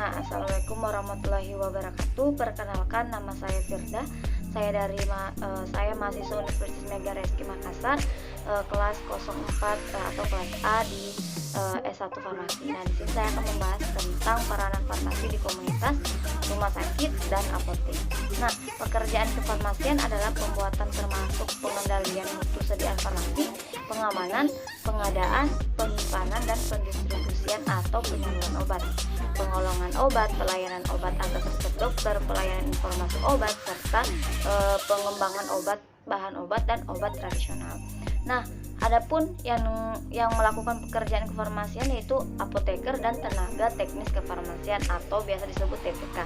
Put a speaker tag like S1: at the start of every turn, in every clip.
S1: Nah, Assalamualaikum warahmatullahi wabarakatuh. Perkenalkan, nama saya Firda. Saya mahasiswa Universitas Mega Reski Makassar, kelas 04 atau kelas A di S1 Farmasi. Nah, di sini saya akan membahas tentang peranan farmasi di komunitas, rumah sakit, dan apotek. Nah, pekerjaan kefarmasian adalah pembuatan termasuk pengendalian mutu sediaan farmasi, pengamanan, pengadaan, penyimpanan, dan pendistribusian atau penyaluran obat, pengolongan obat, pelayanan obat atas resep dokter, pelayanan informasi obat, serta pengembangan obat, bahan obat, dan obat tradisional. Nah, adapun yang melakukan pekerjaan kefarmasian yaitu apoteker dan tenaga teknis kefarmasian atau biasa disebut TTK.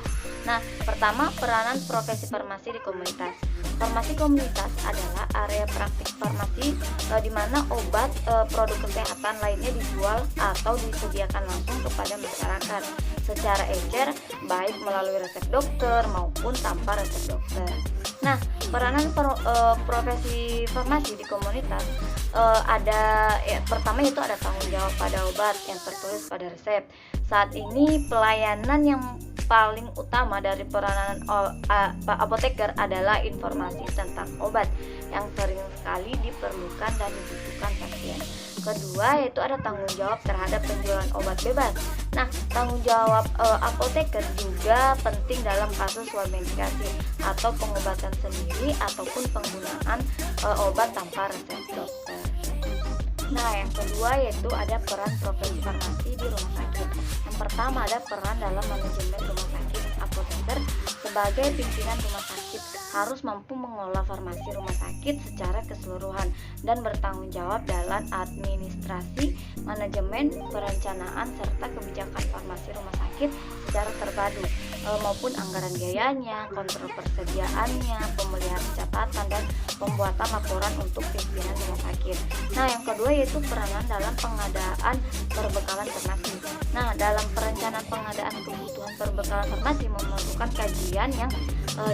S1: Nah, pertama, peranan profesi farmasi di komunitas. Farmasi komunitas adalah area praktik farmasi di mana obat, produk kesehatan lainnya dijual atau disediakan langsung kepada masyarakat secara ecer, baik melalui resep dokter maupun tanpa resep dokter. Nah, peranan profesi farmasi di komunitas pertama yaitu ada tanggung jawab pada obat yang tertulis pada resep. Saat ini pelayanan yang paling utama dari peranan apoteker adalah informasi tentang obat yang sering sekali diperlukan dan dibutuhkan pasien. Kedua yaitu ada tanggung jawab terhadap penjualan obat bebas. Nah, tanggung jawab apoteker juga penting dalam kasus swab medikasi atau pengobatan sendiri ataupun penggunaan obat tanpa resep dokter. Nah, yang kedua yaitu ada peran profesi farmasi di rumah sakit. Yang pertama ada peran dalam manajemen rumah sakit. Apoteker sebagai pimpinan rumah sakit harus mampu mengelola farmasi rumah sakit secara keseluruhan dan bertanggung jawab dalam administrasi, manajemen, perencanaan, serta kebijakan farmasi rumah sakit secara terpadu maupun anggaran biayanya, kontrol persediaannya, pemeliharaan catatan, dan pembuatan laporan untuk pimpinan rumah sakit. Nah, yang kedua yaitu peranan dalam pengadaan perbekalan farmasi. Nah, dalam perencanaan pengadaan kebutuhan perbekalan farmasi memerlukan kajian yang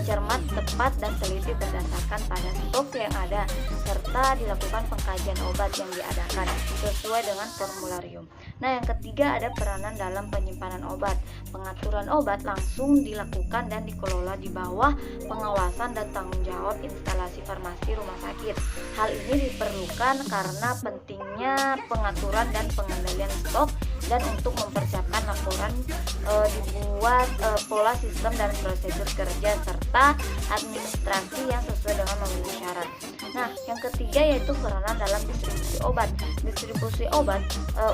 S1: cermat, tepat, dan teliti berdasarkan pada stok yang ada serta dilakukan pengkajian obat yang diadakan sesuai dengan formularium. Nah, yang ketiga ada peranan dalam penyimpanan obat. Pengaturan obat langsung dilakukan dan dikelola di bawah pengawasan dan tanggung jawab instalasi farmasi rumah sakit. Hal ini diperlukan karena pentingnya pengaturan dan pengendalian stok dan untuk mempersiapkan laporan dibuat pola sistem dan prosedur kerja serta administrasi yang sesuai dengan memenuhi syarat. Nah, yang ketiga yaitu peranan dalam distribusi obat. Distribusi obat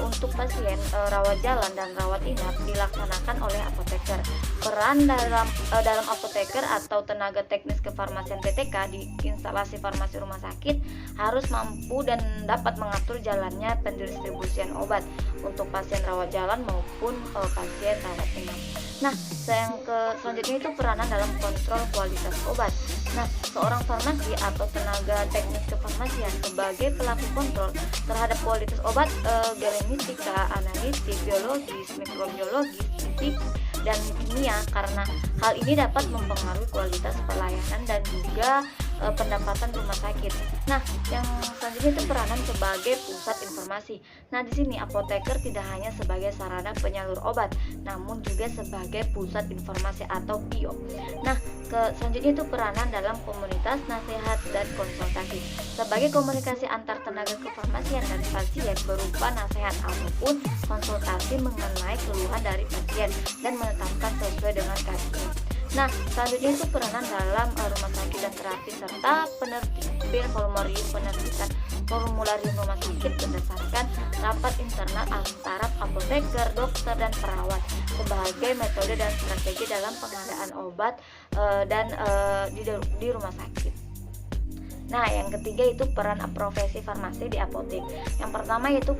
S1: untuk pasien rawat jalan dan rawat inap dilaksanakan oleh apoteker. Peran dalam apoteker atau tenaga teknis kefarmasian TTK di instalasi farmasi rumah sakit harus mampu dan dapat mengatur jalannya pendistribusian obat untuk pasien rawat jalan maupun pasien rawat inap. Nah, selanjutnya itu peranan dalam kontrol kualitas obat. Nah, seorang farmasi atau tenaga teknis kefarmasian sebagai pelaku kontrol terhadap kualitas obat, genetika, analitik, biologis, mikrobiologis, fisik, dan kimia, karena hal ini dapat mempengaruhi kualitas pelayanan dan juga pendapatan rumah sakit. Nah, yang selanjutnya itu peranan sebagai pusat informasi. Nah, di sini apoteker tidak hanya sebagai sarana penyalur obat, namun juga sebagai pusat informasi atau PIO. Nah, selanjutnya itu peranan dalam komunitas nasihat dan konsultasi. Sebagai komunikasi antar tenaga kefarmasian dan pasien berupa nasihat ataupun konsultasi mengenai keluhan dari pasien dan menetapkan sesuai dengan kasusnya. Nah, selanjutnya itu peranan dalam rumah sakit dan terapi serta penerbitan formularium rumah sakit berdasarkan rapat internal antara apoteker, dokter, dan perawat sebagai metode dan strategi dalam pengadaan obat di rumah sakit. Nah, yang ketiga itu peran profesi farmasi di apotek. Yang pertama yaitu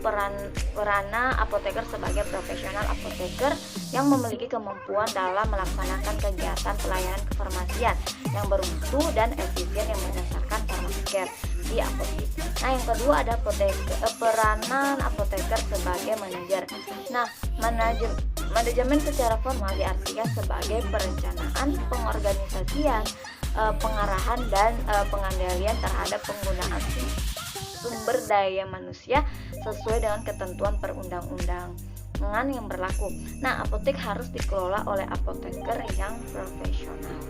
S1: peranan apoteker sebagai profesional apoteker yang memiliki kemampuan dalam melaksanakan kegiatan pelayanan kefarmasian yang bermutu dan efisien yang berdasarkan pharmacy care di apotek. Nah, yang kedua ada peranan apoteker sebagai manajer. Nah, manajemen secara formal diartikan sebagai perencanaan, pengorganisasian, pengarahan, dan pengendalian terhadap penggunaan sumber daya manusia sesuai dengan ketentuan perundang-undang. dengan yang berlaku. Nah, apotek harus dikelola oleh apoteker yang profesional.